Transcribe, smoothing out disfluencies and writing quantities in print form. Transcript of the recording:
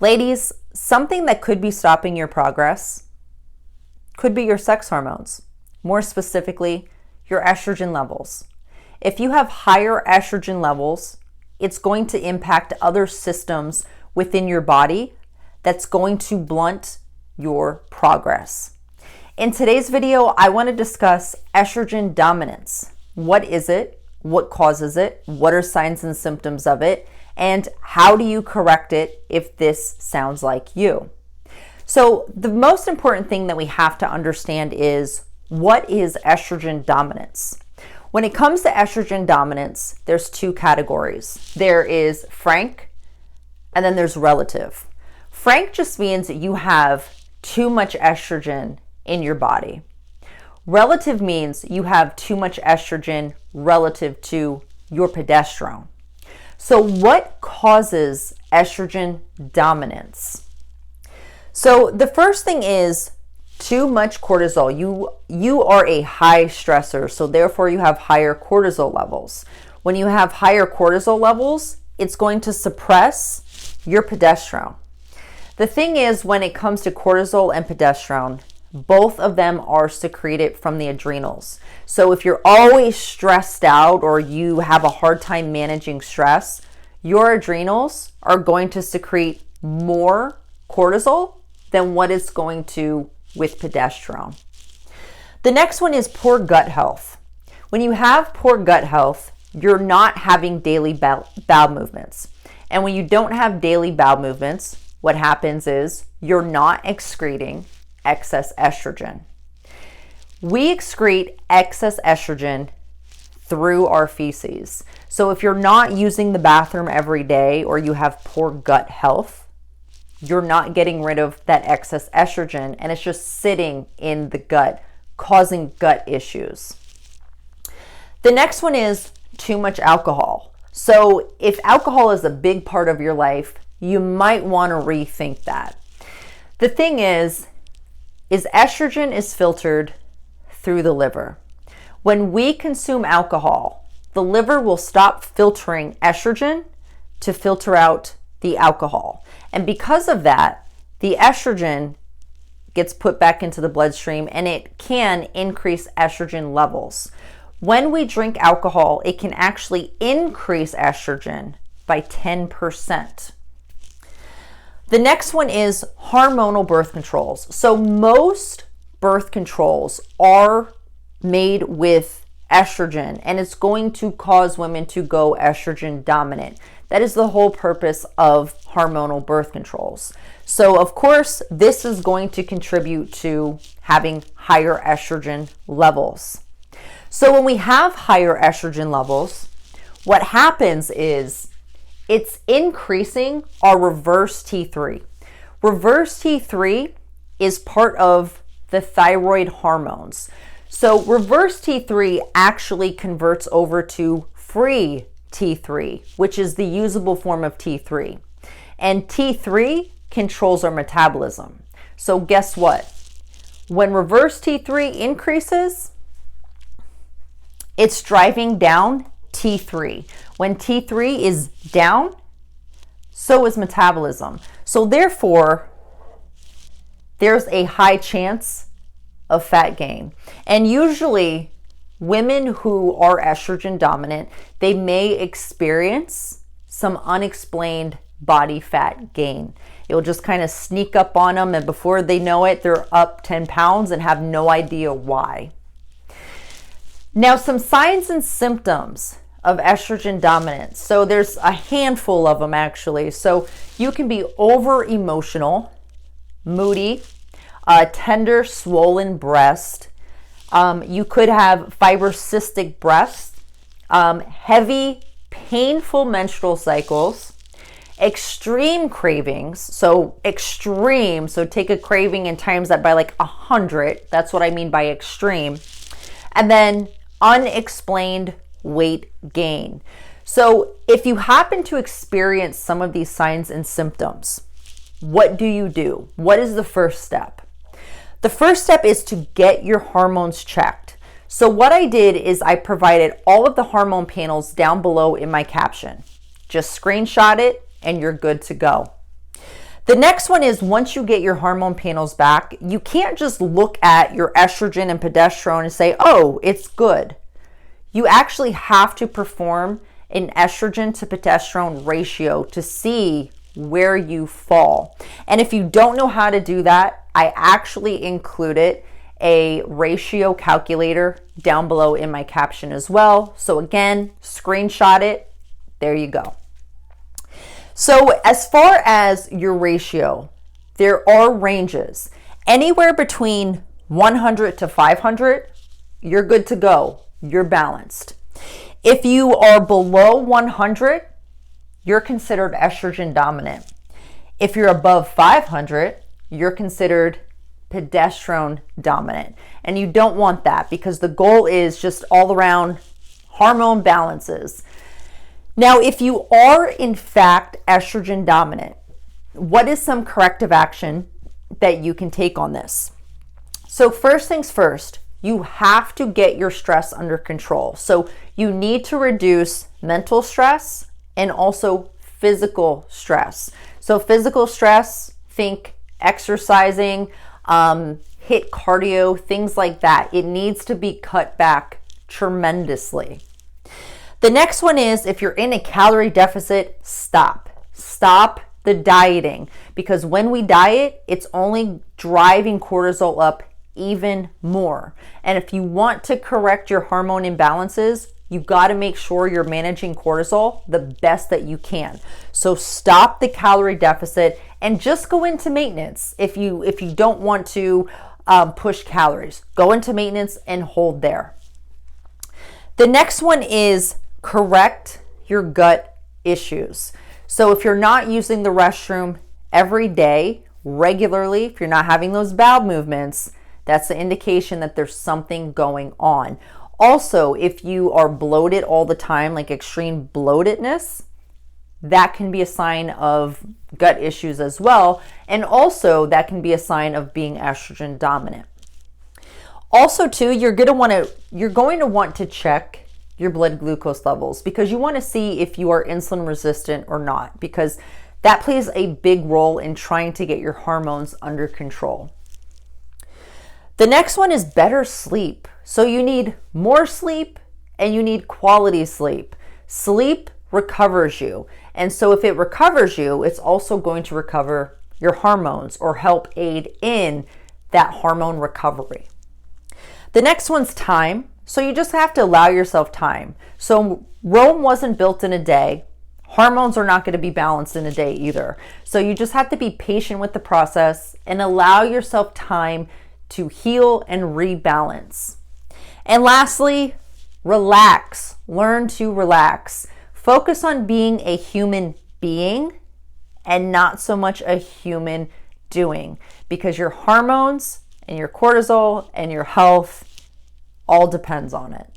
Ladies, something that could be stopping your progress could be your sex hormones, more specifically, your estrogen levels. If you have higher estrogen levels, it's going to impact other systems within your body that's going to blunt your progress. In today's video, I want to discuss estrogen dominance. What is it? What causes it? What are signs and symptoms of it? And how do you correct it if this sounds like you? So the most important thing that we have to understand is, what is estrogen dominance? When it comes to estrogen dominance, there's two categories. There is frank, and then there's relative. Frank just means that you have too much estrogen in your body. Relative means you have too much estrogen relative to your progesterone. So what causes estrogen dominance? So the first thing is too much cortisol. You are a high stressor, so therefore you have higher cortisol levels. When you have higher cortisol levels, it's going to suppress your progesterone. The thing is, when it comes to cortisol and progesterone, both of them are secreted from the adrenals. So if you're always stressed out or you have a hard time managing stress, your adrenals are going to secrete more cortisol than what it's going to with progesterone. The next one is poor gut health. When you have poor gut health, you're not having daily bowel movements. And when you don't have daily bowel movements, what happens is you're not excreting excess estrogen. We excrete excess estrogen through our feces. So if you're not using the bathroom every day or you have poor gut health, you're not getting rid of that excess estrogen, and it's just sitting in the gut, causing gut issues. The next one is too much alcohol. So if alcohol is a big part of your life, you might want to rethink that. The thing is estrogen is filtered through the liver. When we consume alcohol, the liver will stop filtering estrogen to filter out the alcohol. And because of that, the estrogen gets put back into the bloodstream, and it can increase estrogen levels. When we drink alcohol, it can actually increase estrogen by 10%. The next one is hormonal birth controls. So most birth controls are made with estrogen, and it's going to cause women to go estrogen dominant. That is the whole purpose of hormonal birth controls. So of course, this is going to contribute to having higher estrogen levels. So when we have higher estrogen levels, what happens is it's increasing our reverse T3. Reverse T3 is part of the thyroid hormones. So reverse T3 actually converts over to free T3, which is the usable form of T3. And T3 controls our metabolism. So guess what? When reverse T3 increases, it's driving down T3. When T3 is down, so is metabolism. So therefore, there's a high chance of fat gain. And usually, women who are estrogen dominant, they may experience some unexplained body fat gain. It'll just kind of sneak up on them, and before they know it, they're up 10 pounds and have no idea why. Now, some signs and symptoms of estrogen dominance. So there's a handful of them actually. So you can be over emotional, moody, tender, swollen breast. You could have fibrocystic breasts, heavy, painful menstrual cycles, extreme cravings. So extreme, so take a craving and times that by like 100. That's what I mean by extreme. And then unexplained weight gain. So if you happen to experience some of these signs and symptoms, what do? What is the first step? The first step is to get your hormones checked. So what I did is I provided all of the hormone panels down below in my caption. Just screenshot it and you're good to go. The next one is, once you get your hormone panels back, you can't just look at your estrogen and progesterone and say, oh, it's good. You actually have to perform an estrogen to progesterone ratio to see where you fall. And if you don't know how to do that, I actually included a ratio calculator down below in my caption as well. So again, screenshot it. There you go. So as far as your ratio, there are ranges. Anywhere between 100 to 500, you're good to go. You're balanced. If you are below 100, you're considered estrogen dominant. If you're above 500, you're considered progesterone dominant. And you don't want that, because the goal is just all around hormone balances. Now, if you are in fact estrogen dominant, what is some corrective action that you can take on this? So first things first, you have to get your stress under control. So you need to reduce mental stress and also physical stress. So physical stress, think exercising, hit cardio, things like that. It needs to be cut back tremendously. The next one is, if you're in a calorie deficit, stop. Stop the dieting, because when we diet, it's only driving cortisol up even more. And if you want to correct your hormone imbalances, you've got to make sure you're managing cortisol the best that you can. So stop the calorie deficit and just go into maintenance. If you don't want to push calories, go into maintenance and hold there. The next one is correct your gut issues. So if you're not using the restroom every day, regularly, if you're not having those bowel movements, that's the indication that there's something going on. Also, if you are bloated all the time, like extreme bloatedness, that can be a sign of gut issues as well. And also that can be a sign of being estrogen dominant. Also too, you're going to want to check your blood glucose levels, because you want to see if you are insulin resistant or not, because that plays a big role in trying to get your hormones under control. The next one is better sleep. So you need more sleep and you need quality sleep. Sleep recovers you. And so if it recovers you, it's also going to recover your hormones or help aid in that hormone recovery. The next one's time. So you just have to allow yourself time. So Rome wasn't built in a day. Hormones are not going to be balanced in a day either. So you just have to be patient with the process and allow yourself time to heal and rebalance. And lastly, relax. Learn to relax. Focus on being a human being and not so much a human doing, because your hormones and your cortisol and your health all depends on it.